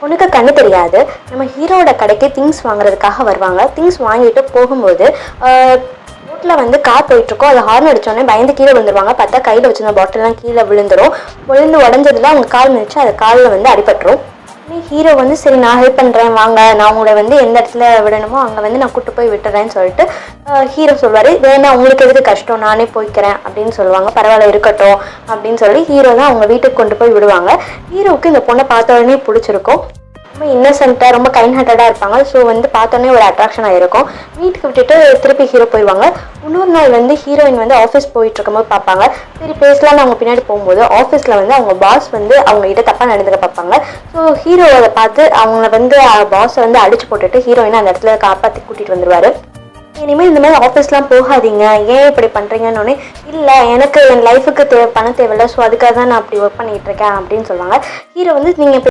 உனக்கு கண்ணு தெரியாது. நம்ம ஹீரோவோட கடைக்கு திங்ஸ் வாங்குறதுக்காக வருவாங்க. திங்ஸ் வாங்கிட்டு போகும்போது ரோட்டில் வந்து கார் போயிட்டுருக்கோம். அது ஹார்ன் அடித்தோடனே பயந்து கீழே விழுந்துருவாங்க. பார்த்தா கையில் வச்சிருந்த பாட்டில்லாம் கீழே விழுந்துடும். விழுந்து உடஞ்சதுல அவங்க கால் மிதிச்சு அது காலில் வந்து அடிபட்டுரும். ஹீரோ வந்து சரி நான் ஹெல்ப் பண்ணுறேன் வாங்க, நான் உங்களை வந்து எந்த இடத்துல விடணுமோ அங்கே வந்து நான் கூட்டு போய் விட்டுறேன்னு சொல்லிட்டு ஹீரோ சொல்வார். வேணா உங்களுக்கு எதுக்கு கஷ்டம், நானே போய்க்கிறேன் அப்படின்னு சொல்லுவாங்க. பரவாயில்ல இருக்கட்டும் அப்படின்னு சொல்லி ஹீரோ தான் அவங்க வீட்டுக்கு கொண்டு போய் விடுவாங்க. ஹீரோவுக்கு இந்த பொண்ணை பார்த்த உடனே பிடிச்சிருக்கும். ரொம்ப இன்னசென்ட்டாக ரொம்ப கைண்ட் ஹார்ட்டடாக இருப்பாங்க. ஸோ வந்து பார்த்தோன்னே ஒரு அட்ராக்ஷன் ஆகிருக்கும். வீட்டுக்கு விட்டுட்டு திருப்பி ஹீரோ போயிடுவாங்க. இன்னொரு நாள் வந்து ஹீரோயின் வந்து ஆஃபீஸ் போயிட்டு இருக்கும்போது பார்ப்பாங்க. சரி பேசலாம்னு அவங்க பின்னாடி போகும்போது ஆஃபீஸில் வந்து அவங்க பாஸ் வந்து அவங்க கிட்ட தப்பாக நடந்துக்க பார்ப்பாங்க. ஸோ ஹீரோவை பார்த்து அவங்கள வந்து பாஸை வந்து அடிச்சு போட்டுட்டு ஹீரோயினை அந்த இடத்துல காப்பாற்றி கூட்டிகிட்டு வந்துடுவார். இனிமேல் இந்த மாதிரி ஆஃபீஸ்லாம் போகாதீங்க, ஏன் இப்படி பண்ணுறீங்கன்னு. இல்லை எனக்கு என் லைஃபுக்கு பணம் தேவையில்லை, ஸோ அதுக்காக தான் நான் அப்படி ஒர்க் பண்ணிகிட்டு இருக்கேன் அப்படின்னு சொல்லுவாங்க. ஹீரோ வந்து நீங்கள்